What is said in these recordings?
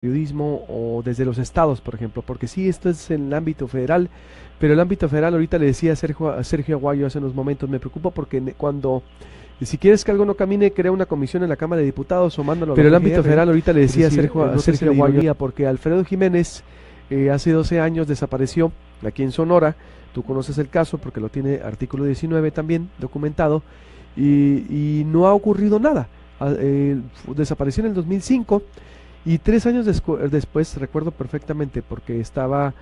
periodismo o desde los estados, por ejemplo, porque sí, esto es en el ámbito federal, pero el ámbito federal, ahorita le decía a Sergio Aguayo hace unos momentos, me preocupa porque cuando, si quieres que algo no camine, crea una comisión en la Cámara de Diputados o mándalo a la pero el ámbito PGR, federal, ahorita le es decía a decir, Sergio, no te Sergio de Aguayo, ironía, porque Alfredo Jiménez hace 12 años desapareció aquí en Sonora, tú conoces el caso porque lo tiene artículo 19 también documentado, y no ha ocurrido nada. Desapareció en el 2005 y 3 años después, recuerdo perfectamente, porque estaba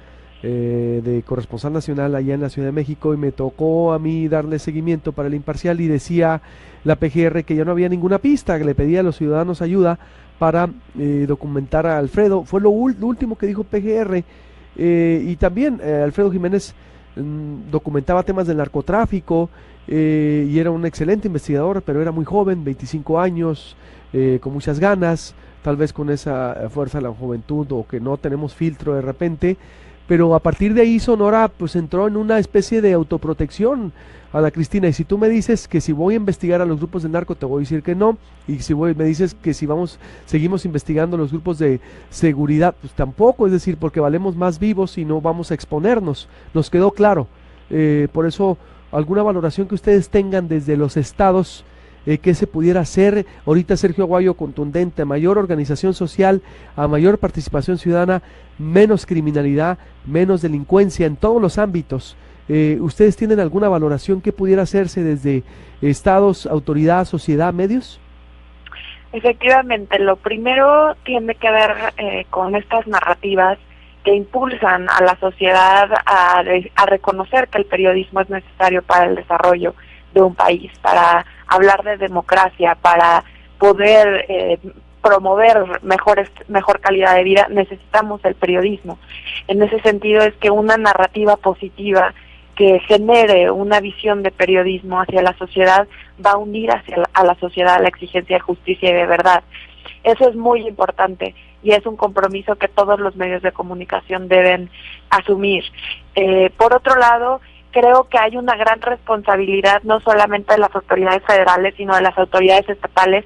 de corresponsal nacional allá en la Ciudad de México y me tocó a mí darle seguimiento para el Imparcial y decía la PGR que ya no había ninguna pista, que le pedía a los ciudadanos ayuda para documentar a Alfredo. Fue lo último que dijo PGR. Y también Alfredo Jiménez documentaba temas del narcotráfico y era un excelente investigador, pero era muy joven, 25 años, con muchas ganas, tal vez con esa fuerza de la juventud o que no tenemos filtro de repente, pero a partir de ahí Sonora pues entró en una especie de autoprotección. Ana Cristina, y si tú me dices que si voy a investigar a los grupos de narco, te voy a decir que no, y si me dices que si seguimos investigando los grupos de seguridad, pues tampoco, es decir, porque valemos más vivos y no vamos a exponernos, nos quedó claro. Por eso, alguna valoración que ustedes tengan desde los estados, qué se pudiera hacer. Ahorita Sergio Aguayo contundente, mayor organización social, a mayor participación ciudadana, menos criminalidad, menos delincuencia en todos los ámbitos. ¿Ustedes tienen alguna valoración que pudiera hacerse desde estados, autoridad, sociedad, medios? Efectivamente, lo primero tiene que ver con estas narrativas que impulsan a la sociedad a reconocer que el periodismo es necesario para el desarrollo de un país, para hablar de democracia, para poder promover mejor calidad de vida. Necesitamos el periodismo. En ese sentido es que una narrativa positiva que genere una visión de periodismo hacia la sociedad va a unir a la sociedad a la exigencia de justicia y de verdad. Eso es muy importante y es un compromiso que todos los medios de comunicación deben asumir. Por otro lado, creo que hay una gran responsabilidad no solamente de las autoridades federales, sino de las autoridades estatales,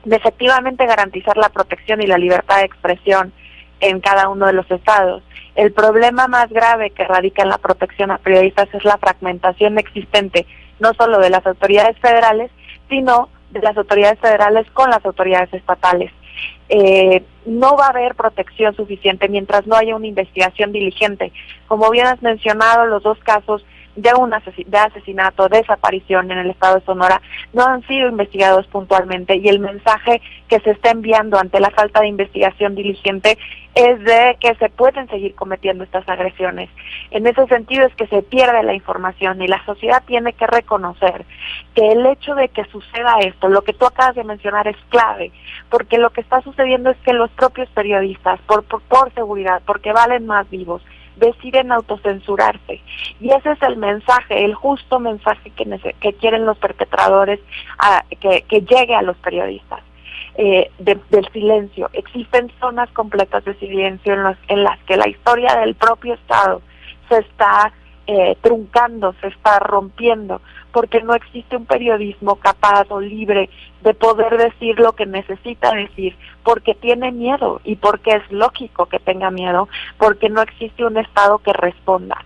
de efectivamente garantizar la protección y la libertad de expresión en cada uno de los estados. El problema más grave que radica en la protección a periodistas es la fragmentación existente, no solo de las autoridades federales, sino de las autoridades federales con las autoridades estatales. No va a haber protección suficiente mientras no haya una investigación diligente. Como bien has mencionado, los dos casos de asesinato, desaparición en el estado de Sonora no han sido investigados puntualmente y el mensaje que se está enviando ante la falta de investigación diligente es de que se pueden seguir cometiendo estas agresiones. En ese sentido es que se pierde la información y la sociedad tiene que reconocer que el hecho de que suceda esto, lo que tú acabas de mencionar, es clave, porque lo que está sucediendo es que los propios periodistas, por seguridad, porque valen más vivos, deciden autocensurarse, y ese es el mensaje, el justo mensaje que quieren los perpetradores que llegue a los periodistas, del silencio. Existen zonas completas de silencio en las que la historia del propio Estado se está truncando, se está rompiendo, porque no existe un periodismo capaz o libre de poder decir lo que necesita decir, porque tiene miedo y porque es lógico que tenga miedo, porque no existe un Estado que responda.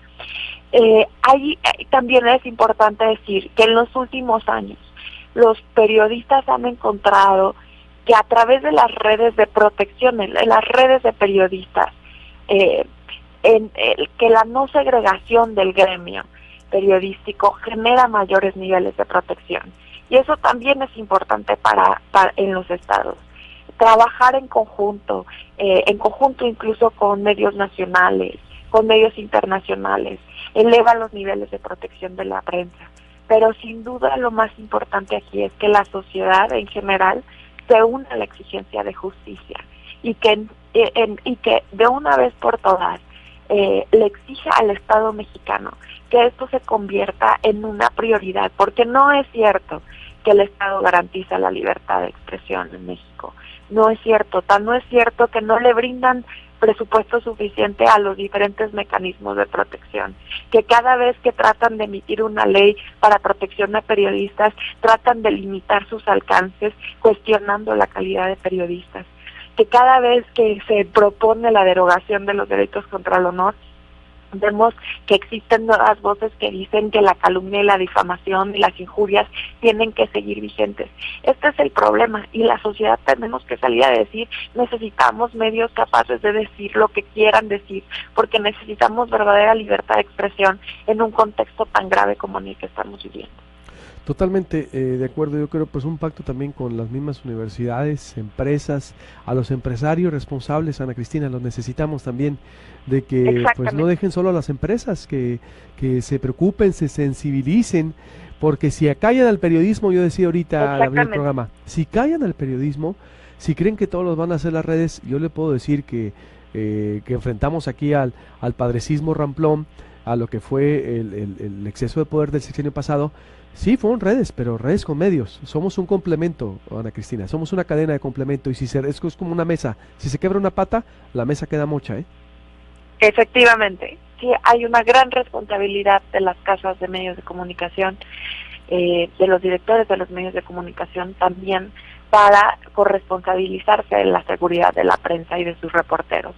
También es importante decir que en los últimos años los periodistas han encontrado que a través de las redes de protección, en las redes de periodistas, que la no segregación del gremio periodístico genera mayores niveles de protección. Y eso también es importante para en los estados. Trabajar en conjunto incluso con medios nacionales, con medios internacionales, eleva los niveles de protección de la prensa. Pero sin duda lo más importante aquí es que la sociedad en general se una a la exigencia de justicia y que de una vez por todas le exija al Estado mexicano que esto se convierta en una prioridad, porque no es cierto que el Estado garantiza la libertad de expresión en México. No es cierto, no es cierto que no le brindan presupuesto suficiente a los diferentes mecanismos de protección, que cada vez que tratan de emitir una ley para protección a periodistas, tratan de limitar sus alcances, cuestionando la calidad de periodistas. que cada vez que se propone la derogación de los delitos contra el honor, vemos que existen nuevas voces que dicen que la calumnia y la difamación y las injurias tienen que seguir vigentes. Este es el problema, y la sociedad tenemos que salir a decir, necesitamos medios capaces de decir lo que quieran decir, porque necesitamos verdadera libertad de expresión en un contexto tan grave como en el que estamos viviendo. Totalmente de acuerdo. Yo creo pues un pacto también con las mismas universidades, empresas, a los empresarios responsables, Ana Cristina, los necesitamos también, de que pues no dejen solo a las empresas, que se preocupen, se sensibilicen, porque si callan al periodismo, yo decía ahorita al abrir el programa, si callan al periodismo, si creen que todos los van a hacer las redes, yo le puedo decir que enfrentamos aquí al padrecismo ramplón, a lo que fue el exceso de poder del sexenio pasado. Sí, fueron redes, pero redes con medios. Somos un complemento, Ana Cristina, somos una cadena de complemento, y si es como una mesa, si se quebra una pata, la mesa queda mocha, ¿eh? Efectivamente, sí, hay una gran responsabilidad de las casas de medios de comunicación, de los directores de los medios de comunicación también, para corresponsabilizarse de la seguridad de la prensa y de sus reporteros.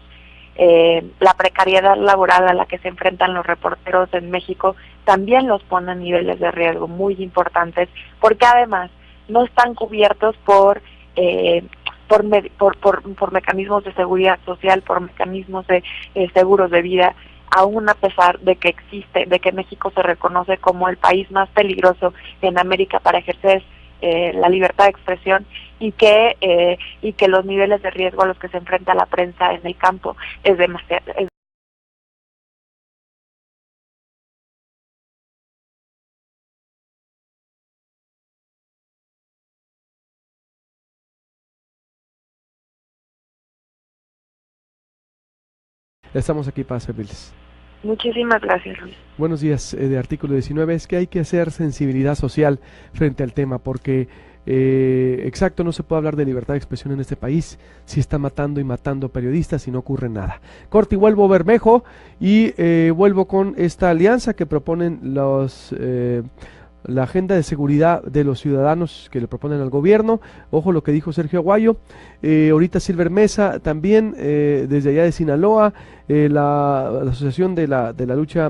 La precariedad laboral a la que se enfrentan los reporteros en México también los pone a niveles de riesgo muy importantes, porque además no están cubiertos por mecanismos de seguridad social, por mecanismos de seguros de vida, aún a pesar de que México se reconoce como el país más peligroso en América para ejercer la libertad de expresión, y que los niveles de riesgo a los que se enfrenta la prensa en el campo es demasiado. Estamos aquí para servirles. Muchísimas gracias, Luis. Buenos días. De artículo 19 es que hay que hacer sensibilidad social frente al tema, porque exacto, no se puede hablar de libertad de expresión en este país si está matando y matando periodistas y no ocurre nada. Corte y vuelvo, Bermejo, y vuelvo con esta alianza que proponen la agenda de seguridad de los ciudadanos que le proponen al gobierno. Ojo lo que dijo Sergio Aguayo. Ahorita Silver Mesa también, desde allá de Sinaloa, la asociación de la lucha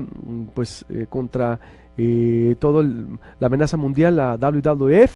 pues contra la amenaza mundial, la WWF,